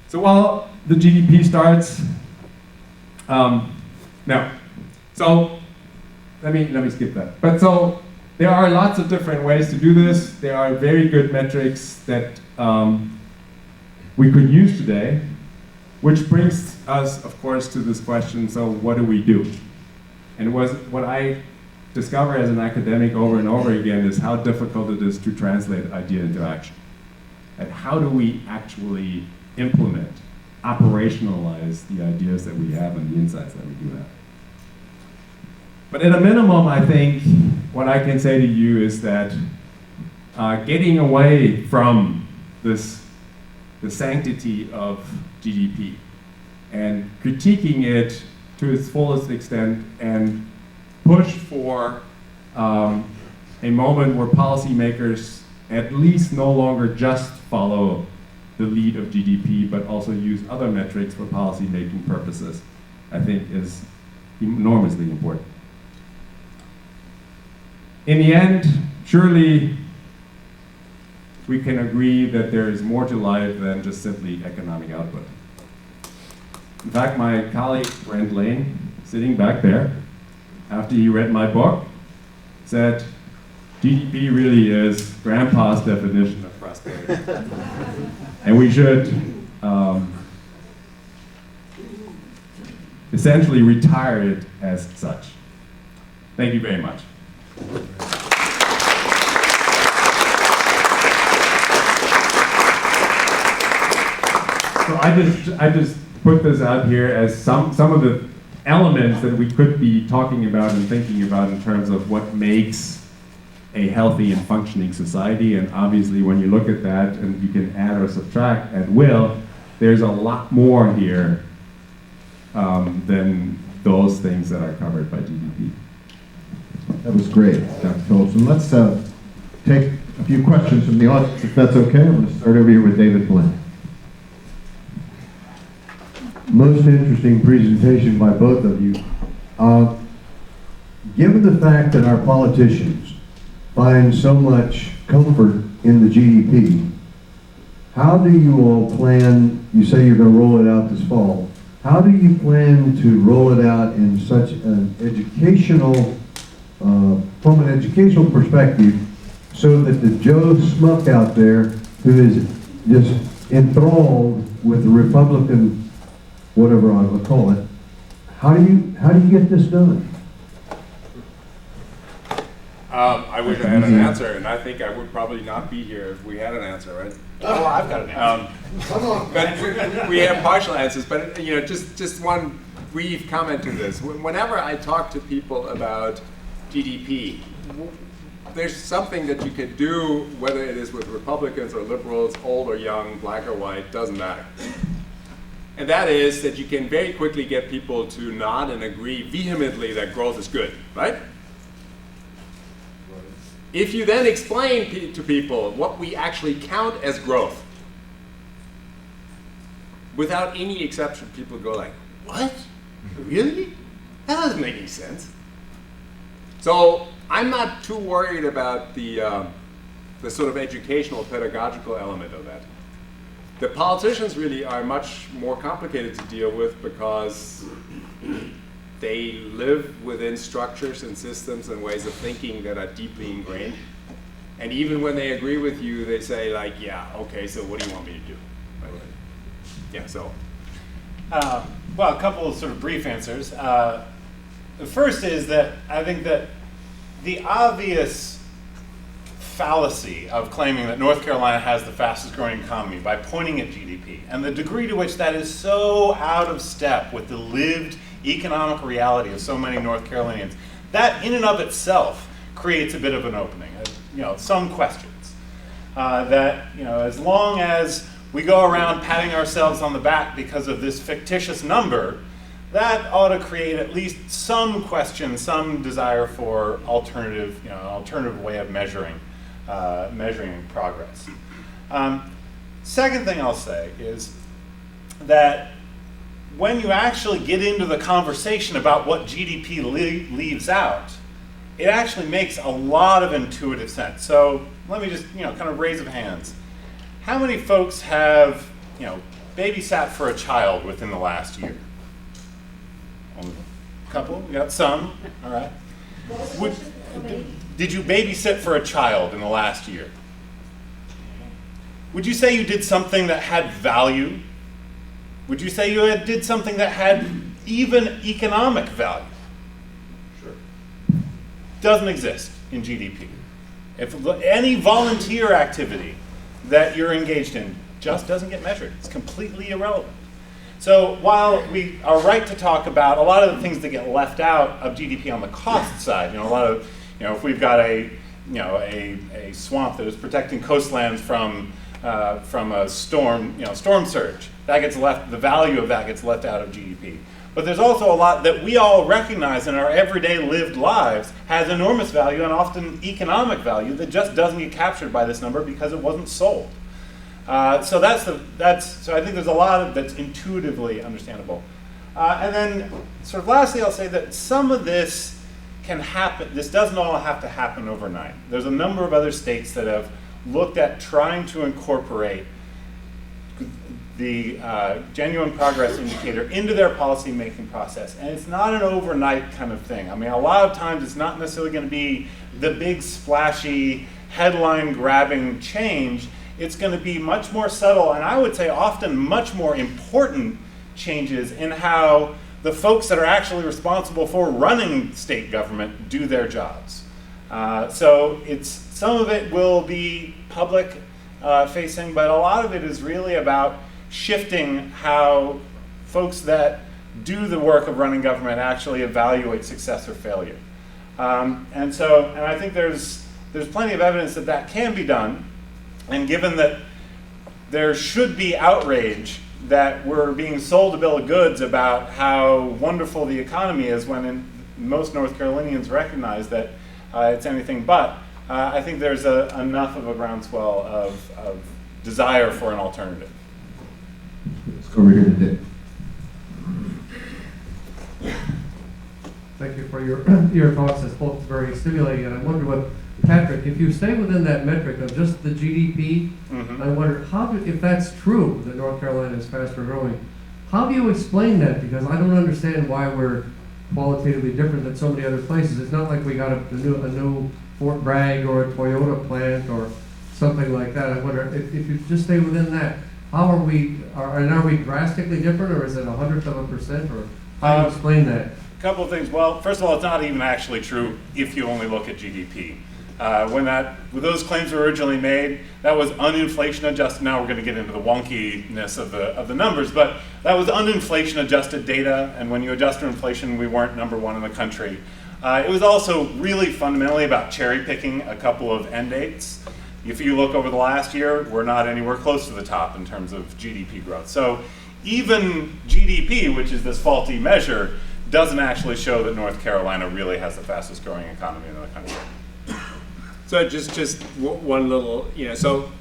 So while the GDP starts, let me skip that. But so there are lots of different ways to do this. There are very good metrics that we could use today, which brings us, of course, to this question, so what do we do? And what I discover as an academic over and over again is how difficult it is to translate idea into action. And how do we actually implement, operationalize the ideas that we have and the insights that we do have? But at a minimum, I think what I can say to you is that getting away from the sanctity of GDP and critiquing it to its fullest extent and push for a moment where policymakers at least no longer just follow the lead of GDP, but also use other metrics for policy-making purposes, I think is enormously important. In the end, surely we can agree that there is more to life than just simply economic output. In fact, my colleague, Brent Lane, sitting back there, after he read my book, said, GDP really is grandpa's definition of prosperity. And we should essentially retire it as such. Thank you very much. So I just put this out here as some of the elements that we could be talking about and thinking about in terms of what makes a healthy and functioning society. And obviously when you look at that and you can add or subtract at will, there's a lot more here than those things that are covered by GDP. That was great, Dr. Philipsen. Let's take a few questions from the audience, if that's okay. I'm going to start over here with David Flynn. Most interesting presentation by both of you. Given the fact that our politicians find so much comfort in the GDP, how do you all plan, you say you're going to roll it out this fall, how do you plan to roll it out in such an educational, from an educational perspective, so that the Joe Smuck out there who is just enthralled with the Republican, whatever I would call it, how do you get this done? I wish I had an answer, and I think I would probably not be here if we had an answer, right? Oh, I've got an answer. Come on. But we have partial answers, but just one brief comment to this. Whenever I talk to people about GDP, there's something that you can do, whether it is with Republicans or liberals, old or young, black or white, doesn't matter. And that is that you can very quickly get people to nod and agree vehemently that growth is good, right? If you then explain to people what we actually count as growth, without any exception, people go like, what? Really? That doesn't make any sense. So I'm not too worried about the sort of educational, pedagogical element of that. The politicians really are much more complicated to deal with because they live within structures and systems and ways of thinking that are deeply ingrained. And even when they agree with you, they say like, yeah, okay, so what do you want me to do? Right? Yeah, so. Well, a couple of sort of brief answers. The first is that I think that the obvious fallacy of claiming that North Carolina has the fastest growing economy by pointing at GDP and the degree to which that is so out of step with the lived economic reality of so many North Carolinians, that in and of itself creates a bit of an opening. Some questions that as long as we go around patting ourselves on the back because of this fictitious number, that ought to create at least some question, some desire for alternative way of measuring progress. Second thing I'll say is that when you actually get into the conversation about what GDP leaves out, it actually makes a lot of intuitive sense. So let me just, kind of raise of hands. How many folks have, babysat for a child within the last year? Only a couple? You got some? All right. Did you babysit for a child in the last year? Would you say you did something that had value? Would you say you did something that had even economic value? Sure. Doesn't exist in GDP. If any volunteer activity that you're engaged in just doesn't get measured, it's completely irrelevant. So while we are right to talk about a lot of the things that get left out of GDP on the cost side, a lot of, if we've got a swamp that is protecting coastlands from a storm, storm surge, that gets left, the value of that gets left out of GDP. But there's also a lot that we all recognize in our everyday lived lives has enormous value and often economic value that just doesn't get captured by this number because it wasn't sold. So I think there's a lot of that's intuitively understandable. And then sort of lastly, I'll say that some of this can happen, this doesn't all have to happen overnight. There's a number of other states that have looked at trying to incorporate the genuine progress indicator into their policy making process. And it's not an overnight kind of thing. I mean, a lot of times it's not necessarily going to be the big splashy headline grabbing change. It's going to be much more subtle, and I would say often much more important changes in how the folks that are actually responsible for running state government do their jobs. So some of it will be public facing, but a lot of it is really about shifting how folks that do the work of running government actually evaluate success or failure. And I think there's plenty of evidence that that can be done. And given that there should be outrage that we're being sold a bill of goods about how wonderful the economy is when most North Carolinians recognize that it's anything but, I think there's enough of a groundswell of desire for an alternative. Let's go over here to Dick. Thank you for your thoughts. It's both very stimulating, and I wonder Patrick, if you stay within that metric of just the GDP, I wonder if that's true, that North Carolina is faster growing, how do you explain that? Because I don't understand why we're qualitatively different than so many other places. It's not like we got a new Fort Bragg or a Toyota plant or something like that. I wonder if you just stay within that, how are we drastically different, or is it 100%, or how do you explain that? A couple of things. Well, first of all, it's not even actually true if you only look at GDP. When those claims were originally made, that was uninflation adjusted. Now we're going to get into the wonkiness of the numbers, but that was uninflation adjusted data. And when you adjust for inflation, we weren't #1 in the country. It was also really fundamentally about cherry picking a couple of end dates. If you look over the last year, we're not anywhere close to the top in terms of GDP growth. So even GDP, which is this faulty measure, doesn't actually show that North Carolina really has the fastest growing economy in the country. So just one little, so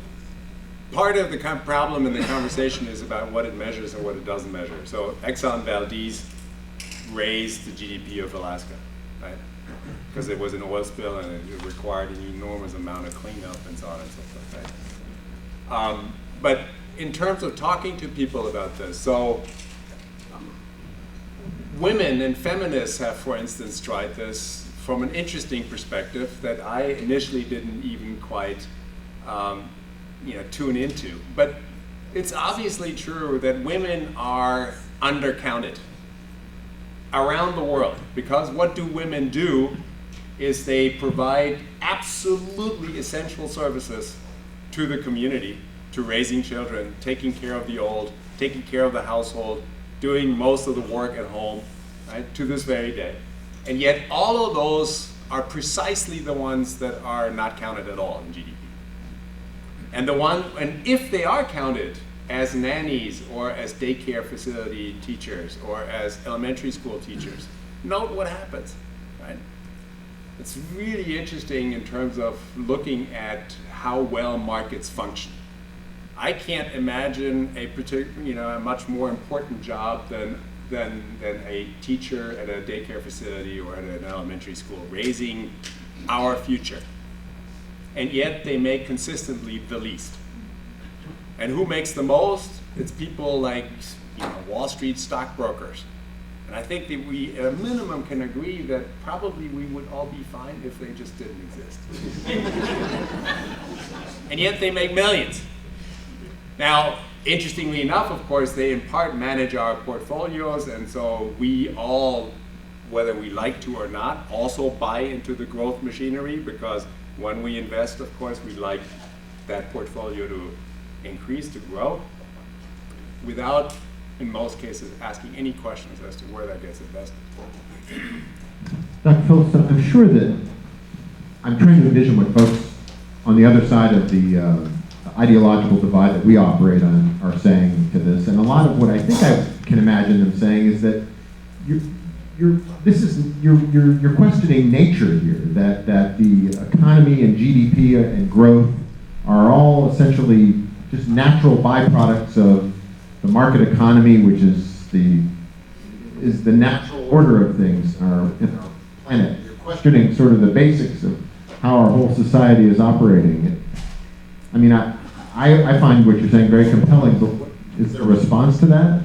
part of the problem in the conversation is about what it measures and what it doesn't measure. So Exxon Valdez raised the GDP of Alaska, right? Because it was an oil spill and it required an enormous amount of cleanup and so on and so forth, right? But in terms of talking to people about this, so women and feminists have, for instance, tried this from an interesting perspective that I initially didn't even quite tune into. But it's obviously true that women are undercounted around the world, because what do women do is they provide absolutely essential services to the community, to raising children, taking care of the old, taking care of the household, doing most of the work at home, right, to this very day. And yet all of those are precisely the ones that are not counted at all in GDP. And if they are counted as nannies or as daycare facility teachers or as elementary school teachers, note what happens, right? It's really interesting in terms of looking at how well markets function. I can't imagine a much more important job than a teacher at a daycare facility or at an elementary school, raising our future. And yet they make consistently the least. And who makes the most? It's people like Wall Street stockbrokers. And I think that we, at a minimum, can agree that probably we would all be fine if they just didn't exist. And yet they make millions. Now, interestingly enough, of course, they in part manage our portfolios, and so we all, whether we like to or not, also buy into the growth machinery, because when we invest, of course, we like that portfolio to increase, to grow, without, in most cases, asking any questions as to where that gets invested. Dr. Philipsen, I'm sure that I'm trying to envision what folks on the other side of the ideological divide that we operate on are saying to this, and a lot of what I think I can imagine them saying is that you're questioning nature here, that the economy and GDP and growth are all essentially just natural byproducts of the market economy, which is the natural order of things in our planet. You're questioning sort of the basics of how our whole society is operating. I mean, I find what you're saying very compelling, but is there a response to that?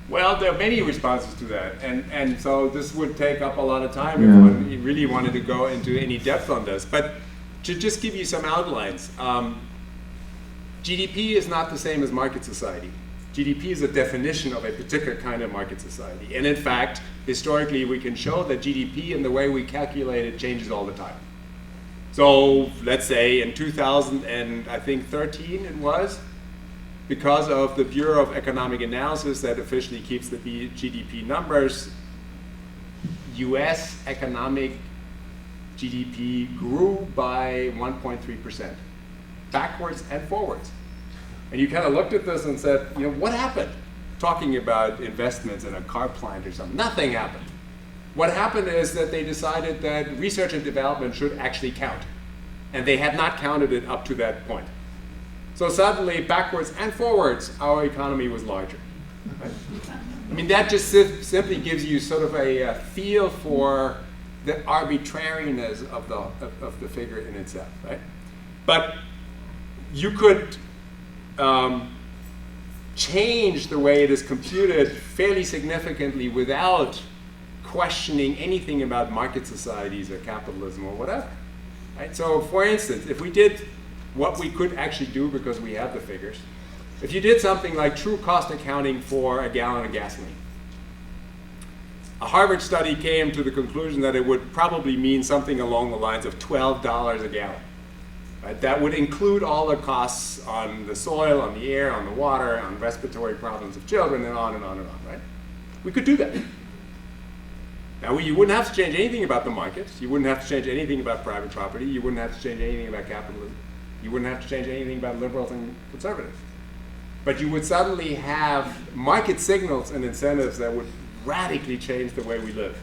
Well, there are many responses to that, and so this would take up a lot of time if one really wanted to go into any depth on this. But to just give you some outlines, GDP is not the same as market society. GDP is a definition of a particular kind of market society. And in fact, historically, we can show that GDP and the way we calculate it changes all the time. So let's say in 2013 it was, because of the Bureau of Economic Analysis that officially keeps the GDP numbers, US economic GDP grew by 1.3%, backwards and forwards. And you kind of looked at this and said, what happened? Talking about investments in a car plant or something, nothing happened. What happened is that they decided that research and development should actually count. And they had not counted it up to that point. So suddenly, backwards and forwards, our economy was larger. Right? I mean, that just simply gives you sort of a feel for the arbitrariness of the figure in itself, right? But you could change the way it is computed fairly significantly without questioning anything about market societies or capitalism or whatever. Right? So for instance, if we did what we could actually do because we have the figures, if you did something like true cost accounting for a gallon of gasoline, a Harvard study came to the conclusion that it would probably mean something along the lines of $12 a gallon. Right? That would include all the costs on the soil, on the air, on the water, on respiratory problems of children, and on and on and on, right? We could do that. Now, you wouldn't have to change anything about the markets. You wouldn't have to change anything about private property. You wouldn't have to change anything about capitalism. You wouldn't have to change anything about liberals and conservatives. But you would suddenly have market signals and incentives that would radically change the way we live.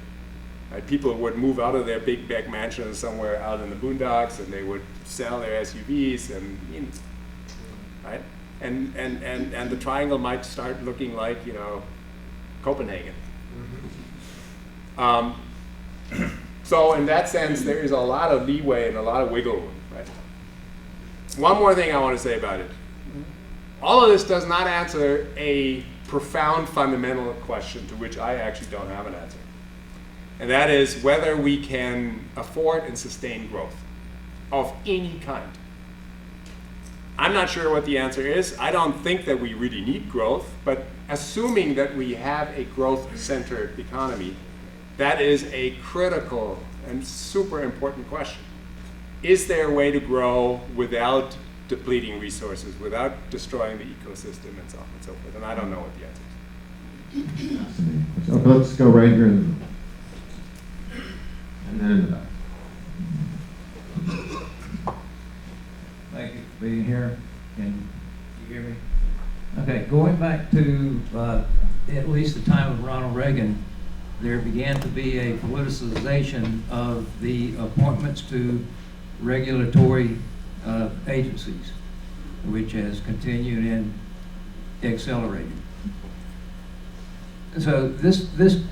Right? People would move out of their big back mansions somewhere out in the boondocks, and they would sell their SUVs, and right? And the triangle might start looking like, Copenhagen. So in that sense, there is a lot of leeway and a lot of wiggle room. Right? One more thing I want to say about it. All of this does not answer a profound fundamental question to which I actually don't have an answer. And that is whether we can afford and sustain growth of any kind. I'm not sure what the answer is. I don't think that we really need growth, but assuming that we have a growth-centered economy, that is a critical and super important question. Is there a way to grow without depleting resources, without destroying the ecosystem, and so on and so forth? And I don't know what the answer is. So let's go right here in the middle. And then in the back. Thank you for being here. Can you hear me? Okay, going back to at least the time of Ronald Reagan, there began to be a politicization of the appointments to regulatory agencies, which has continued and accelerated. So this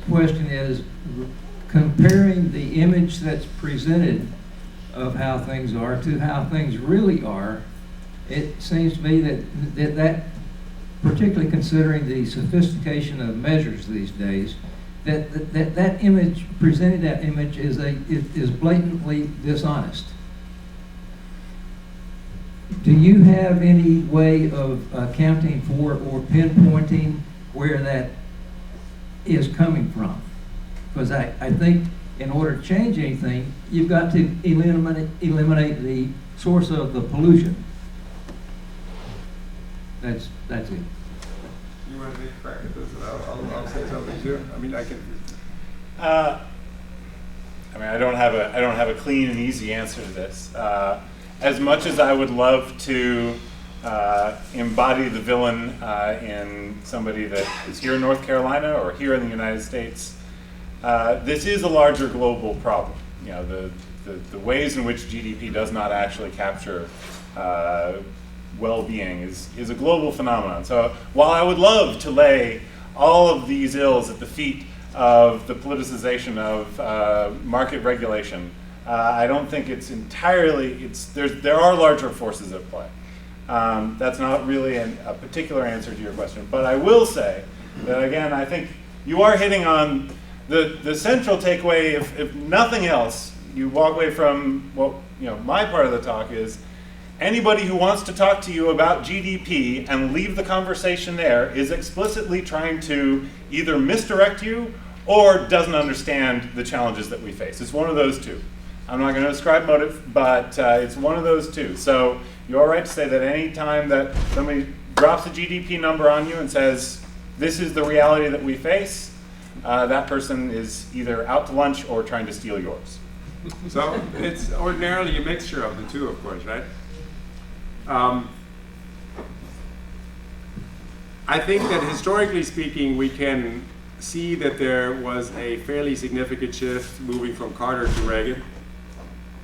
question is comparing the image that's presented of how things are to how things really are. It seems to me that particularly considering the sophistication of measures these days, that image, presenting that image is blatantly dishonest. Do you have any way of accounting for or pinpointing where that is coming from? Because I think in order to change anything, you've got to eliminate the source of the pollution. That's it. You want to take a crack at this, and I'll say something too. I mean, I can. I don't have a clean and easy answer to this. As much as I would love to embody the villain in somebody that is here in North Carolina or here in the United States, this is a larger global problem. The ways in which GDP does not actually capture well-being is a global phenomenon. So while I would love to lay all of these ills at the feet of the politicization of market regulation, I don't think it's entirely, there are larger forces at play. That's not really a particular answer to your question, but I will say that again, I think you are hitting on the central takeaway. If nothing else, you walk away from my part of the talk is anybody who wants to talk to you about GDP and leave the conversation there is explicitly trying to either misdirect you or doesn't understand the challenges that we face. It's one of those two. I'm not going to ascribe motive, but it's one of those two. So you're all right to say that any time that somebody drops a GDP number on you and says, this is the reality that we face, that person is either out to lunch or trying to steal yours. So it's ordinarily a mixture of the two, of course, right? I think that historically speaking, we can see that there was a fairly significant shift moving from Carter to Reagan.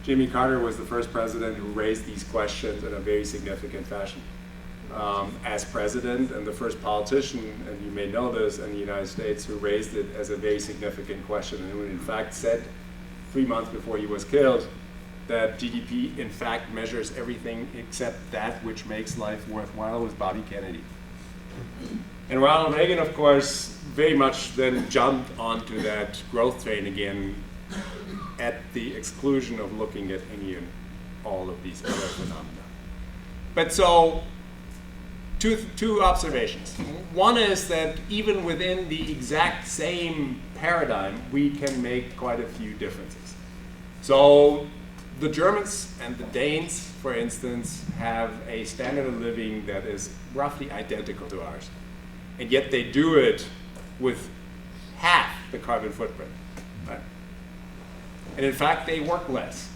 Jimmy Carter was the first president who raised these questions in a very significant fashion as president, and the first politician, and you may know this, in the United States who raised it as a very significant question, and who in fact said 3 months before he was killed, that GDP in fact measures everything except that which makes life worthwhile, was Bobby Kennedy. And Ronald Reagan, of course, very much then jumped onto that growth train again at the exclusion of looking at any and all of these other phenomena. But so, two observations. One is that even within the exact same paradigm, we can make quite a few differences. So the Germans and the Danes, for instance, have a standard of living that is roughly identical to ours. And yet they do it with half the carbon footprint. Right? And in fact, they work less.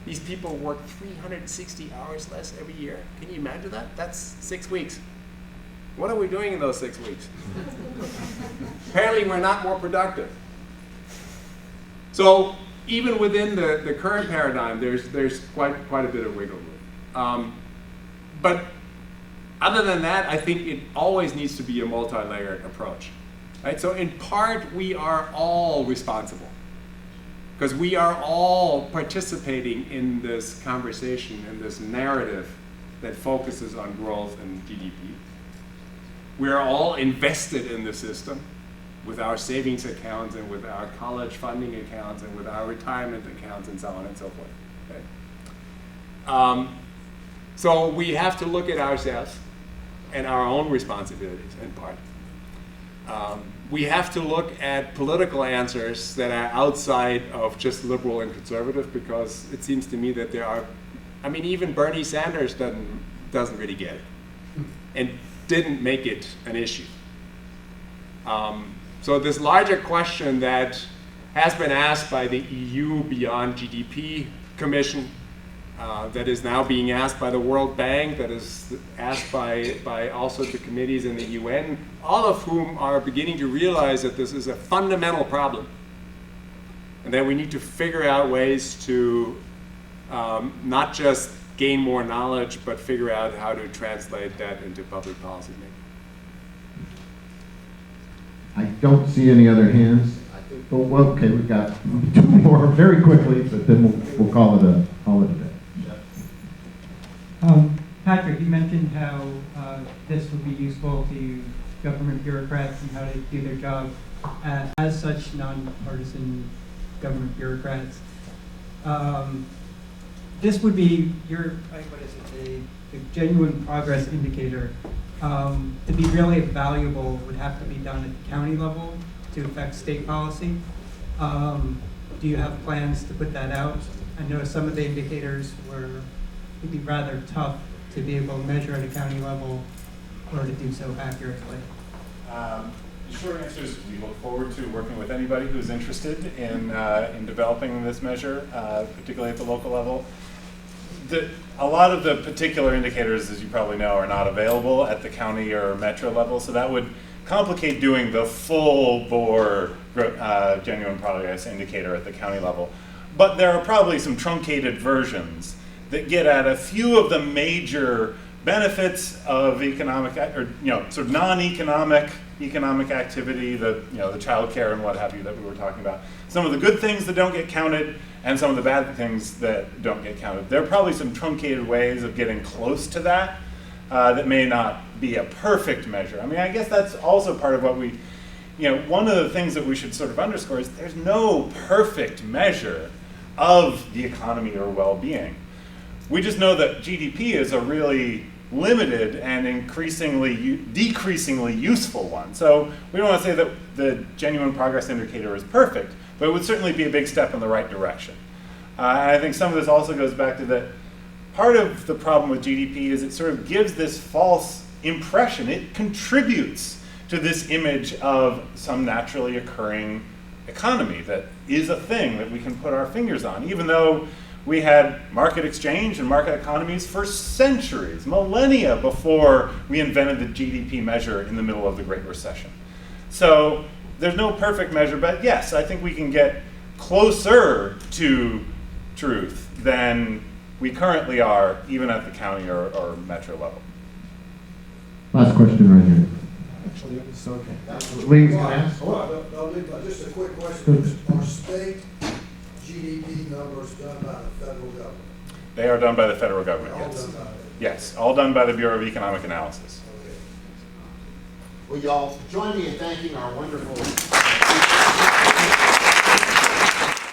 These people work 360 hours less every year. Can you imagine that? That's 6 weeks. What are we doing in those 6 weeks? Apparently, we're not more productive. So even within the current paradigm, there's quite a bit of wiggle room. But other than that, I think it always needs to be a multi-layered approach. Right? So in part, we are all responsible, because we are all participating in this conversation, in this narrative that focuses on growth and GDP. We are all invested in the system with our savings accounts and with our college funding accounts and with our retirement accounts and so on and so forth. Okay? So we have to look at ourselves and our own responsibilities in part. We have to look at political answers that are outside of just liberal and conservative, because it seems to me that there are, I mean, even Bernie Sanders doesn't really get it and didn't make it an issue. So this larger question that has been asked by the EU Beyond GDP Commission, that is now being asked by the World Bank, that is asked by all sorts of committees in the UN, all of whom are beginning to realize that this is a fundamental problem, and that we need to figure out ways to not just gain more knowledge, but figure out how to translate that into public policy making. I don't see any other hands. Oh, well, okay, we've got 2 more very quickly, but then we'll call it a day. Patrick, you mentioned how this would be useful to government bureaucrats and how to do their job as such nonpartisan government bureaucrats. This would be your, what is it, the genuine progress indicator. To be really valuable would have to be done at the county level to affect state policy. Do you have plans to put that out? I know some of the indicators would be rather tough to be able to measure at a county level or to do so accurately. The short answer is we look forward to working with anybody who's interested in developing this measure, particularly at the local level. A lot of the particular indicators, as you probably know, are not available at the county or metro level, so that would complicate doing the full bore genuine progress indicator at the county level. But there are probably some truncated versions that get at a few of the major benefits of economic, or sort of non-economic activity, the child care and what have you that we were talking about. Some of the good things that don't get counted, and some of the bad things that don't get counted. There are probably some truncated ways of getting close to that that may not be a perfect measure. I mean, I guess that's also part of what we, one of the things that we should sort of underscore is there's no perfect measure of the economy or well-being. We just know that GDP is a really limited and decreasingly useful one. So we don't want to say that the genuine progress indicator is perfect, but it would certainly be a big step in the right direction. And I think some of this also goes back to that part of the problem with GDP is it sort of gives this false impression. It contributes to this image of some naturally occurring economy that is a thing that we can put our fingers on, even though we had market exchange and market economies for centuries, millennia before we invented the GDP measure in the middle of the Great Recession. So there's no perfect measure, but yes, I think we can get closer to truth than we currently are, even at the county or metro level. Last question right here. Actually, it's okay. Please, can I ask? Just a quick question. Are state GDP numbers done by the federal government? They are done by the federal government, All yes. done by it. Yes, all done by the Bureau of Economic Analysis. Okay. Will y'all join me in thanking our wonderful